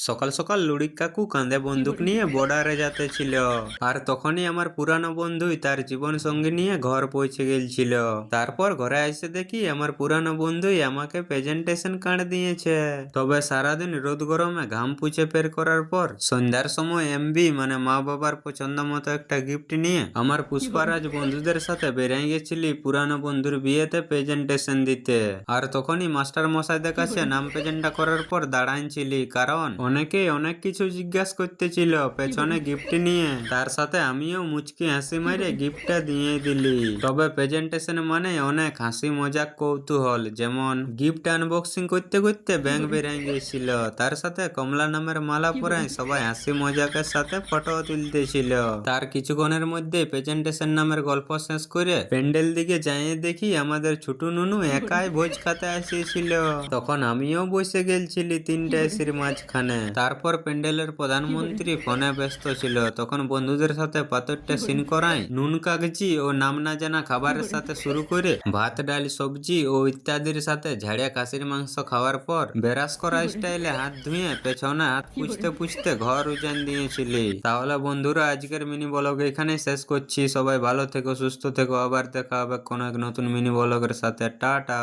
সকাল সকাল লুড়িক কাকু কাঁধে বন্দুক নিয়ে বর্ডারে যাতেছিল। আর তখনই আমার পুরানো বন্ধুই তার জীবন সঙ্গী নিয়ে ঘর পৌঁছে গেছিল। তারপর ঘরে এসে দেখি আমার পুরানো বন্ধুই আমাকে প্রেজেন্টেশন কার্ড দিয়েছে। তবে সারাদিন রোদ গরমে ঘাম পুছে বের করার পর সন্ধ্যার সময় এমবি মানে মা বাবার পছন্দ মতো একটা গিফট নিয়ে আমার পুষ্পারাজ বন্ধুদের সাথে বেরিয়ে গেছিলি পুরানো বন্ধুর বিয়েতে প্রেজেন্টেশন দিতে। আর তখনই মাস্টার মশাইদের কাছে নাম প্রেজেন্টটা করার পর দাঁড়াইছিলি, কারণ অনেকেই অনেক কিছু জিজ্ঞাসা করতেছিল পেছনে গিফট নিয়ে। তার সাথে আমিও মুচকি হাসি মারে গিফটটা দিয়ে দিলি। তবে প্রেজেন্টেশন মানে অনেক হাসি মজাক কৌতূহল, যেমন গিফট আনবক্সিং করতে করতে ব্যাংক বেরিয়ে গিয়েছিল। তার সাথে কমলা নামের মালা পরায় সবাই হাসি মজাকের সাথে ফটো তুলতেছিল। তার কিছুক্ষণের মধ্যে প্রেজেন্টেশন নামের গল্প শেষ করে প্যান্ডেল দিকে যাইয়ে দেখি আমাদের ছোট নুনু একাই ভোজ খাতে আসিয়েছিল। তখন আমিও বসে গেলছিলি তিনটা এসির মাঝখানে। তারপর প্যান্ডেলের প্রধানমন্ত্রী ফোনে ব্যস্ত ছিল, তখন বন্ধুদের সাথে পাথরটা সিন করাই নুন কাগজি ও নাম না জানা খাবারের সাথে শুরু করে ভাত ডাল সবজি ও ইত্যাদির সাথে ঝাড়িয়া খাসির মাংস খাওয়ার পর বেরাস করা স্টাইলে হাত ধুয়ে পেছনে হাত পুছতে পুছতে ঘর উজান দিয়েছিলি। তাহলে বন্ধুরা, আজকের মিনি ব্লগ এখানেই শেষ করছি। সবাই ভালো থেকো, সুস্থ থেকো, আবার দেখা হবে কোনো এক নতুন মিনি ব্লগের সাথে। টাটা।